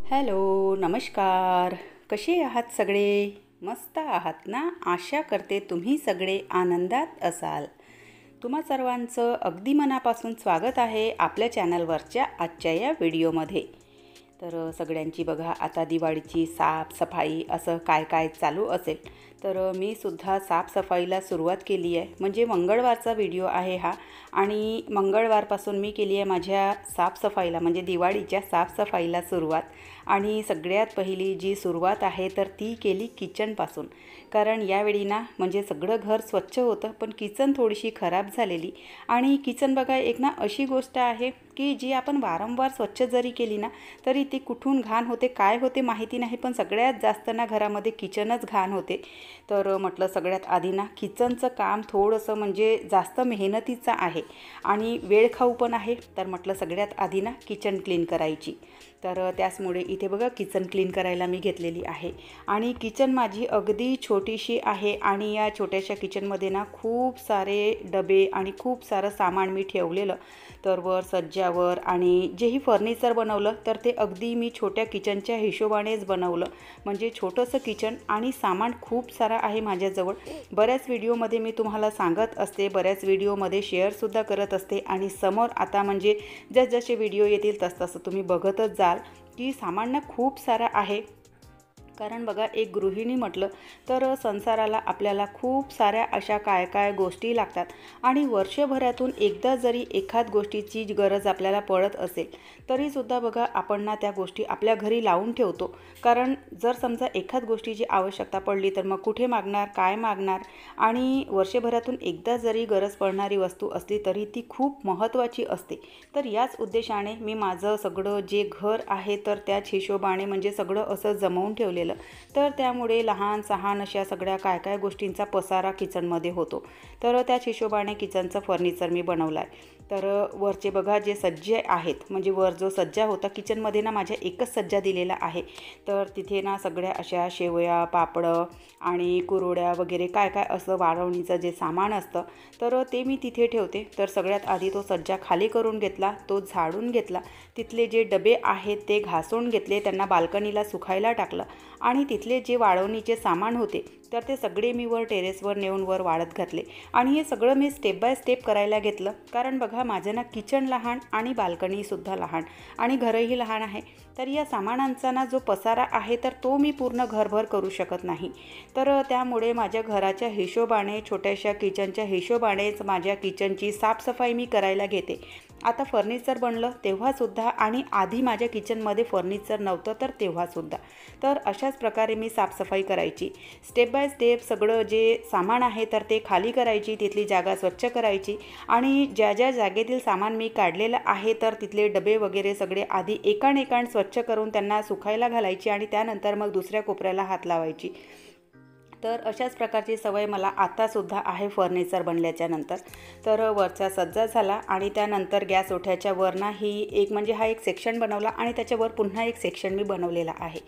Hello, नमस्कार. कसे आहात सगळे? मस्त आहात ना? आशा करते तुम्ही सगळे आनंदात असाल. तुम्हा सर्वांचं अगदी मनापासून स्वागत आहे आपल्या चॅनलवरच्या आजच्या या व्हिडिओमध्ये. तर सगळ्यांची बघा आता दिवाळीची साफसफाई असं काय काय चालू असेल. तर मी सुद्धा साफसफाईला सुरुवात केली आहे. म्हणजे मंगळवारचा व्हिडिओ आहे हा आणि मंगळवारपासून मी केली आहे माझ्या साफसफाईला म्हणजे दिवाळीच्या साफसफाईला सुरुवात. आणि सगळ्यात पहिली जी सुरुवात आहे तर ती केली किचनपासून. कारण यावेळी ना म्हणजे सगळं घर स्वच्छ होतं पण किचन थोडीशी खराब झालेली. आणि किचन बघा एक ना अशी गोष्ट आहे की जी आपण वारंवार स्वच्छ जरी केली ना तरी ती कुठून घाण होते काय होते माहिती नाही, पण सगळ्यात जास्त ना घरामध्ये किचनच घाण होते. तर म्हटलं सगळ्यात आधी ना किचनचं काम थोडंसं म्हणजे जास्त मेहनतीचं आहे आणि वेळखाऊ पण आहे. तर म्हटलं सगळ्यात आधी ना किचन क्लीन करायची. तर त्याचमुळे इथे बघा किचन क्लीन करायला मी घेतलेली आहे. आणि किचन माझी अगदी छोटीशी आहे आणि या छोट्याशा किचनमध्ये ना खूप सारे डबे आणि खूप सारं सामान मी ठेवलेलं. तर वर सज्जावर आणि जेही फर्निचर बनवलं तर ते अगदी मी छोट्या किचनच्या हिशोबानेच बनवलं. म्हणजे छोटंसं किचन आणि सामान खूप सारं आहे माझ्याजवळ. बऱ्याच व्हिडिओमध्ये मी तुम्हाला सांगत असते, बऱ्याच व्हिडिओमध्ये शेअरसुद्धा करत असते आणि समोर आता म्हणजे जसजसे व्हिडिओ येतील तसतसं तुम्ही बघतच जाल की सामान खूप सारं आहे. कारण बघा एक गृहिणी म्हटलं तर संसाराला आपल्याला खूप साऱ्या अशा काय काय गोष्टी लागतात आणि वर्षभरातून एकदा जरी एखाद गोष्टीची गरज आपल्याला पडत असेल तरीसुद्धा बघा आपण ना त्या गोष्टी आपल्या घरी लावून ठेवतो. कारण जर समजा एखाद गोष्टीची आवश्यकता पडली तर मग कुठे मागणार, काय मागणार. आणि वर्षभरातून एकदा जरी गरज पडणारी वस्तू असली तरी ती खूप महत्त्वाची असते. तर याच उद्देशाने मी माझं सगळं जे घर आहे तर त्याच हिशोबाने म्हणजे सगळं असं जमवून ठेवले. तर त्यामुळे लहान सहान अशा सगळ्या काय काय गोष्टींचा पसारा किचनमध्ये होतो. तर त्याच हिशोबाने किचनचं फर्निचर मी बनवलं आहे. तर वरचे बघा जे सज्जे आहेत म्हणजे वर जो सज्जा होता किचनमध्ये ना माझ्या एकच सज्जा दिलेला आहे. तर तिथे ना सगळ्या अशा शेवया पापडं आणि कुरवड्या वगैरे काय काय असं वाळवणीचं जे सामान असतं तर ते मी तिथे ठेवते. तर सगळ्यात आधी तो सज्जा खाली करून घेतला, तो झाडून घेतला, तिथले जे डबे आहेत ते घासून घेतले, त्यांना बाल्कनीला सुकायला टाकलं आणि तिथले जे वाळवणीचे सामान होते तर ते सगळे मी वर टेरेसवर नेऊन वर वाळत घातले. आणि हे सगळं मी स्टेप बाय स्टेप करायला घेतलं. कारण बघा माझं ना किचन लहान आणि बाल्कनीसुद्धा लहान आणि घरही लहान आहे. तर या सामानांचा ना जो पसारा आहे तर तो मी पूर्ण घरभर करू शकत नाही. तर त्यामुळे माझ्या घराच्या हिशोबाने छोट्याशा किचनच्या हिशोबानेच माझ्या किचनची साफसफाई मी करायला घेते. आता फर्निचर बनलं तेव्हासुद्धा आणि आधी माझ्या किचनमध्ये फर्निचर नव्हतं तर तेव्हासुद्धा. तर अशाच प्रकारे मी साफसफाई करायची. स्टेप बाय स्टेप सगळं जे सामान आहे तर ते खाली करायची, तिथली जागा स्वच्छ करायची आणि ज्या ज्या जागेतील सामान मी काढलेलं आहे तर तिथले डबे वगैरे सगळे आधी एकाण स्वच्छ करून त्यांना सुकायला घालायची आणि त्यानंतर मग दुसऱ्या कोपऱ्याला हात लावायची. तर अशाच प्रकारची सवय मला आतासुद्धा आहे फर्निचर बनल्याच्या नंतर. तर वरचा सज्जा झाला आणि त्यानंतर गॅस ओठ्याच्या वरना ही एक म्हणजे हा एक सेक्शन बनवला आणि त्याच्यावर पुन्हा एक सेक्शन मी बनवलेला आहे.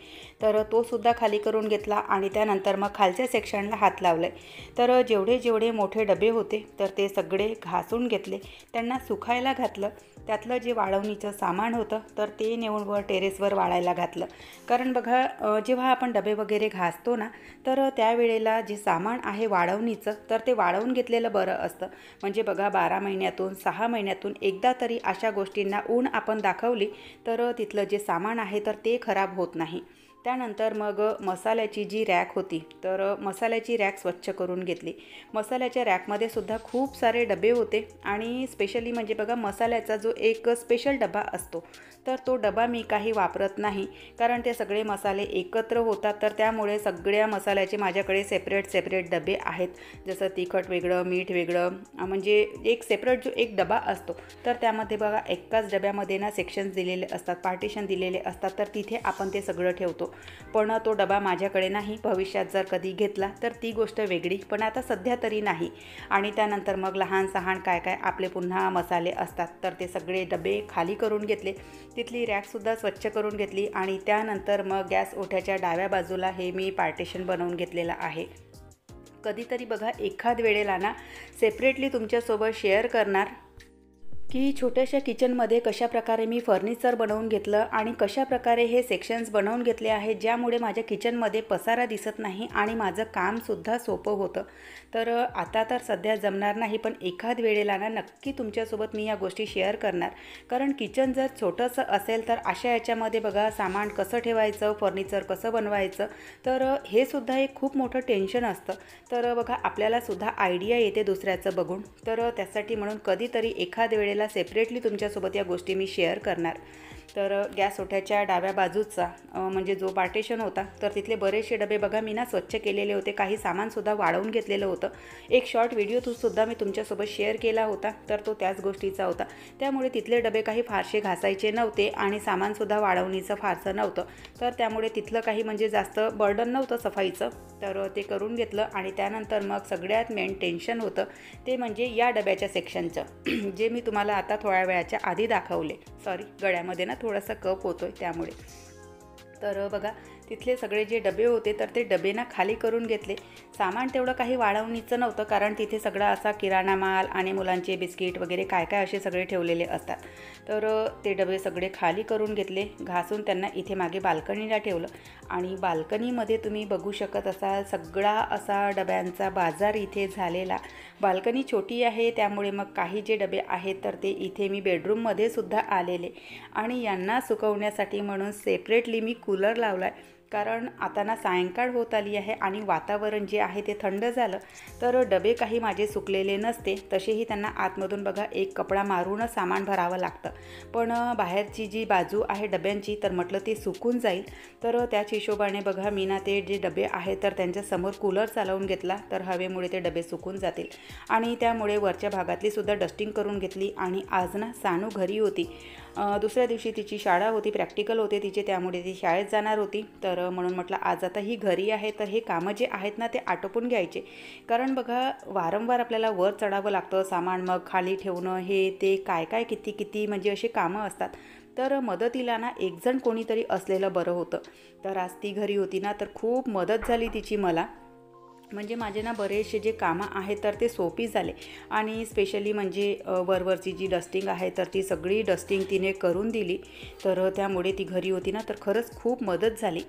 तर तो सुद्धा खाली करून घेतला आणि त्यानंतर मग खालच्या सेक्शनला हात लावले. तर जेवढे जेवढे मोठे डबे होते तर ते सगळे घासून घेतले, त्यांना सुकायला घातलं. त्यातलं जे वाळवणीचं सामान होतं तर ते नेऊन वर टेरेसवर वाळायला घातलं. कारण बघा जेव्हा आपण डबे वगैरे घासतो ना तर त्यावेळेला जे सामान आहे वाळवणीचं तर ते वाळवून घेतलेलं बरं असतं. म्हणजे बघा 12 महिन्यातून 6 महिन्यातून एकदा तरी अशा गोष्टींना ऊन आपण दाखवली तर तिथलं जे सामान आहे तर ते खराब होत नाही. त्यानंतर मग मसाल्याची जी रॅक होती तर मसाल्याची रॅक स्वच्छ करून घेतली. मसाल्याच्या रॅकमध्ये सुद्धा खूप सारे डबे होते आणि स्पेशली म्हणजे बघा मसाल्याचा जो एक स्पेशल डबा असतो तर तो डबा मी काही वापरत नाही. कारण ते सगळे मसाले एकत्र होतात तर त्यामुळे सगळ्या मसाल्याचे माझ्याकडे सेपरेट डबे आहेत. जसं तिखट वेगळं, मीठ वेगळं, म्हणजे एक सेपरेट जो एक डबा असतो तर त्यामध्ये बघा एकाच डब्यामध्ये ना सेक्शन्स दिलेले असतात, पार्टिशन दिलेले असतात. तर तिथे आपण ते सगळं ठेवतो. पण तो डबा माझ्याकडे नाही. भविष्यात जर कधी घेतला तर ती गोष्ट वेगळी, पण आता सध्या तरी नाही. आणि त्यानंतर मग लहान सहान काय काय आपले पुन्हा मसाले असतात तर ते सगळे डबे खाली करून घेतले. तिथली रॅकसुद्धा स्वच्छ करून घेतली आणि त्यानंतर मग गॅस ओठ्याच्या डाव्या बाजूला हे मी पार्टिशन बनवून घेतलेलं आहे. कधीतरी बघा एखाद वेळेला ना सेपरेटली तुमच्यासोबत शेअर करणार की छोट्याशा किचनमध्ये कशाप्रकारे मी फर्निचर बनवून घेतलं आणि कशाप्रकारे हे सेक्शन्स बनवून घेतले आहेत, ज्यामुळे माझ्या किचनमध्ये पसारा दिसत नाही आणि माझं कामसुद्धा सोपं होतं. तर आता तर सध्या जमणार नाही, पण एखाद वेळेला ना नक्की तुमच्यासोबत मी या गोष्टी शेअर करणार. कारण किचन जर छोटंसं असेल तर अशा याच्यामध्ये बघा सामान कसं ठेवायचं, फर्निचर कसं बनवायचं, तर हे सुद्धा एक खूप मोठं टेन्शन असतं. तर बघा आपल्यालासुद्धा आयडिया येते दुसऱ्याचं बघून. तर त्यासाठी म्हणून कधीतरी एखाद वेळेला सेपरेटली तुमच्यासोबत या गोष्टी मी शेअर करणार. तर गॅस ओट्याच्या डाव्या बाजूचा म्हणजे जो पार्टेशन होता, तर तिथले बरेचसे डबे बघा मी ना स्वच्छ केलेले होते. काही सामानसुद्धा वाढवून घेतलेलं होतं. एक शॉर्ट व्हिडिओसुद्धा मी तुमच्यासोबत शेअर केला होता, तर तो त्याच गोष्टीचा होता. त्यामुळे तिथले डबे काही फारसे घासायचे नव्हते आणि सामानसुद्धा वाढवणीचं फारसं नव्हतं. तर त्यामुळे तिथलं काही म्हणजे जास्त बर्डन नव्हतं सफाईचं. तर ते करून घेतलं आणि त्यानंतर मग सगळ्यात मेन टेन्शन होतं ते म्हणजे या डब्याच्या सेक्शनचं जे मी तुम्हाला आता थोड्या वेळाच्या आधी दाखवले. सॉरी, गळ्यामध्ये ना थोडासा कप होतोय त्यामुळे. तर बघा तिथले सगळे जे डबे होते तर ते डबे ना खाली करून घेतले. सामान तेवढं काही वाढवणीचं नव्हतं, कारण तिथे सगळा असा किराणा माल आणि मुलांचे बिस्किट वगैरे काय काय असे सगळे ठेवलेले असतात. तर ते डबे सगळे खाली करून घेतले, घासून त्यांना इथे मागे बाल्कनीला ठेवलं. आणि बाल्कनीमध्ये तुम्ही बघू शकत असाल सगळा असा डब्यांचा बाजार इथे झालेला. बाल्कनी छोटी आहे त्यामुळे मग काही जे डबे आहेत तर ते इथे मी बेडरूममध्ये सुद्धा आलेले. आणि यांना सुकवण्यासाठी म्हणून सेपरेटली मी कूलर लावला आहे. कारण आता ना सायंकाळ होत आली आहे आणि वातावरण जे आहे ते थंड झालं. तर डबे काही माझे सुकलेले नसते, तसेही त्यांना आतमधून बघा एक कपडा मारूनच सामान भरावं लागतं. पण बाहेरची जी बाजू आहे डब्यांची तर म्हटलं ते सुकून जाईल. तर त्याच हिशोबाने बघा मी ना ते जे डबे आहेत तर त्यांच्यासमोर कूलर चालवून घेतला, तर हवेमुळे ते डबे सुकून जातील. आणि त्यामुळे वरच्या भागातली सुद्धा डस्टिंग करून घेतली. आणि आज ना सानू घरी होती. दुसऱ्या दिवशी तिची शाळा होती, प्रॅक्टिकल होते तिचे, त्यामुळे ती शाळेत जाणार होती. तर म्हणून म्हटलं आज आता ही घरी आहे तर हे कामं जे आहेत ना ते आटोपून घ्यायचे. कारण बघा वारंवार आपल्याला वर चढावं लागतं, सामान मग खाली ठेवणं, हे ते काय काय किती म्हणजे अशी कामं असतात. तर मदतीला ना एकजण कोणीतरी असलेलं बरं होतं. तर आज ती घरी होती ना तर खूप मदत झाली तिची मला. म्हणजे माझे ना बरेचसे जे कामं आहेत तर ते सोपी झाले. आणि स्पेशली म्हणजे वरवरची जी डस्टिंग आहे तर ती सगळी डस्टिंग तिने करून दिली. तर त्यामुळे ती घरी होती ना तर खरंच खूप मदत झाली.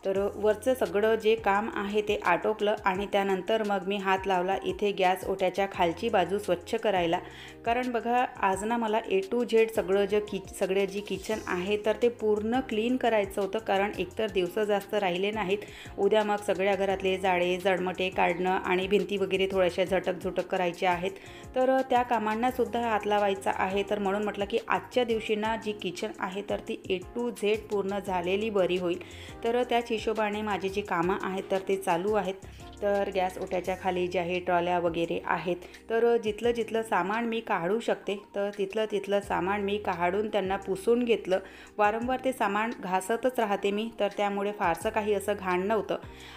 तर वरचं सगळं जे काम आहे ते आटोपलं आणि त्यानंतर मग मी हात लावला इथे गॅस ओट्याच्या खालची बाजू स्वच्छ करायला. कारण बघा आज ना मला A to Z सगळं जी किचन आहे तर ते पूर्ण क्लीन करायचं होतं. कारण एकतर दिवस जास्त राहिले नाहीत. उद्या मग सगळ्या घरातले जाळे जडमटे काढणं आणि भिंती वगैरे थोड्याशा झटक करायच्या आहेत. तर त्या कामांनासुद्धा हात लावायचा आहे. तर म्हणून म्हटलं की आजच्या दिवशी ना जी किचन आहे तर ती A to Z पूर्ण झालेली बरी होईल. तर त्याच हिशोबाने माझी जी कामं आहेत तर ते चालू आहेत. तर गॅस ओट्याच्या खाली जे आहे ट्रॉल्या वगैरे आहेत, तर जिथलं सामान मी काढू शकते तर तिथलं सामान मी काढून त्यांना पुसून घेतलं. वारंवार ते सामान घासतच राहते मी, तर त्यामुळे फारसं काही असं घाण नव्हतं.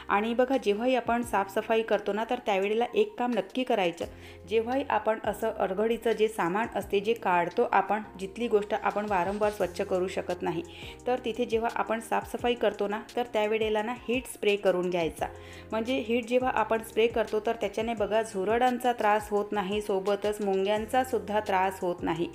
आणि बघा जेव्हाही आपण साफसफाई करतो ना तर त्यावेळेला एक काम नक्की करायचं. जेव्हाही आपण असं अडगळीचं जे सामान असते जे काढतो आपण, जिथली गोष्ट आपण वारंवार स्वच्छ करू शकत नाही, तर तिथे जेव्हा आपण साफसफाई करतो ना तर त्यावेळेला ना हीट स्प्रे करून घ्यायचा. म्हणजे हीट जेव्हा आपण स्प्रे करतो तर त्याच्याने बघा झुरडांचा त्रास होत नाही, सोबतच मुंग्यांचा सुद्धा त्रास होत नाही.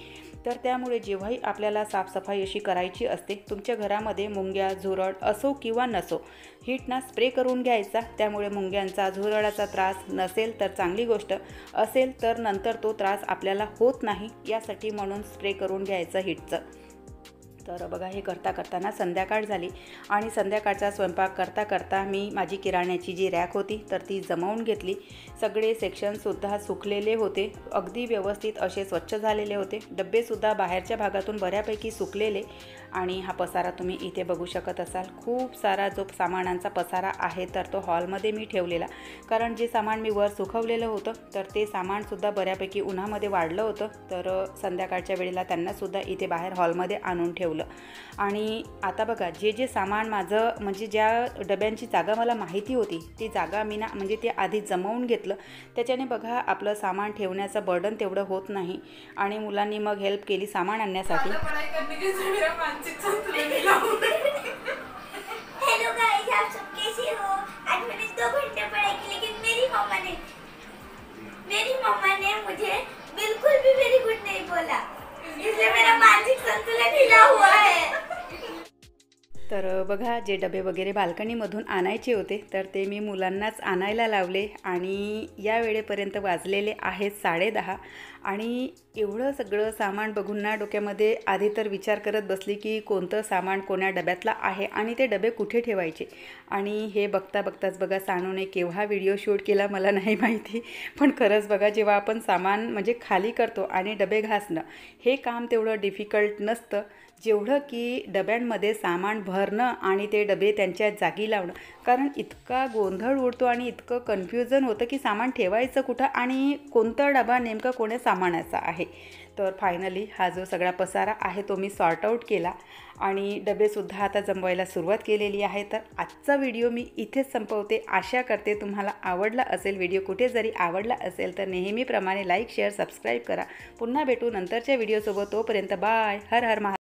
तर त्यामुळे जेव्हाही आपल्याला साफसफाई अशी करायची असते, तुमच्या घरामध्ये मुंग्या झुरड असो किंवा नसो, हीटना स्प्रे करून घ्यायचा. त्यामुळे मुंग्यांचा झुरडाचा त्रास नसेल तर चांगली गोष्ट, असेल तर नंतर तो त्रास आपल्याला होत नाही, यासाठी म्हणून स्प्रे करून घ्यायचं हीटचं. तर बघा हे करता संध्याकाळ झाली आणि संध्याकाळचा स्वयंपाक करता मी माझी किराण्याची जी रॅक होती तर ती जमवून घेतली. सगळे सेक्शनसुद्धा सुकलेले होते, अगदी व्यवस्थित असे स्वच्छ झालेले होते. डब्बेसुद्धा बाहेरच्या भागातून बऱ्यापैकी सुकलेले. आणि हा पसारा तुम्ही इथे बघू शकत असाल. खूप सारा जो सामानांचा पसारा आहे तर तो हॉलमध्ये मी ठेवलेला. कारण जे सामान मी वर सुकवलेलं होतं तर ते सामानसुद्धा बऱ्यापैकी उन्हामध्ये वाढलं होतं. तर संध्याकाळच्या वेळेला त्यांनासुद्धा इथे बाहेर हॉलमध्ये आणून ठेवलं. आणि आता बघा जे सामान माझं म्हणजे ज्या डब्यांची जागा मला माहिती होती ती जागा मी ना म्हणजे ते आधी जमवून घेतलं. त्याच्याने बघा आपलं सामान ठेवण्याचं बर्डन तेवढं होत नाही. आणि मुलांनी मग हेल्प केली सामान आणण्यासाठी. हेलो गाइस, आप सब कैसे हो? आज मैंने 2 घंटे पढ़ाई की, लेकिन मेरी मम्मा ने मुझे बिल्कुल भी वेरी गुड नहीं बोला। तर बघा, जे डबे वगैरे बाल्कनीमधून आणायचे होते तर ते मी मुलांनाच आणायला लावले आणि या वेळेपर्यंत वाजलेले आहेत 10:30 आणि एवढं सगळं सामान बघून ना डोक्यामध्ये आधी तर विचार करत बसली की कोणतं सामान कोण्या डब्यातलं आहे आणि ते डबे कुठे ठेवायचे. आणि हे बघता बघताच बघा सानूने केव्हा व्हिडिओ शूट केला मला नाही माहिती, पण खरंच बघा जेव्हा आपण सामान म्हणजे खाली करतो आणि डबे घासणं हे काम तेवढं डिफिकल्ट नसतं जेवढं की डब्यांमध्ये सामान भरणं आणि ते डबे त्यांच्या जागी लावणं. कारण इतका गोंधळ उडतो आणि इतकं कन्फ्युजन होतं की सामान ठेवायचं कुठं आणि कोणता डबा नेमका कोण्या सामानाचा आहे. तर फायनली हा जो सगळा पसारा आहे तो मी सॉर्ट आऊट केला आणि डबेसुद्धा आता जमवायला सुरुवात केलेली आहे. तर आजचा व्हिडिओ मी इथेच संपवते. आशा करते तुम्हाला आवडला असेल. व्हिडिओ कुठे जरी आवडला असेल तर नेहमीप्रमाणे लाईक शेअर सबस्क्राईब करा. पुन्हा भेटू नंतरच्या व्हिडिओसोबत. तोपर्यंत बाय. हर हर महादेव.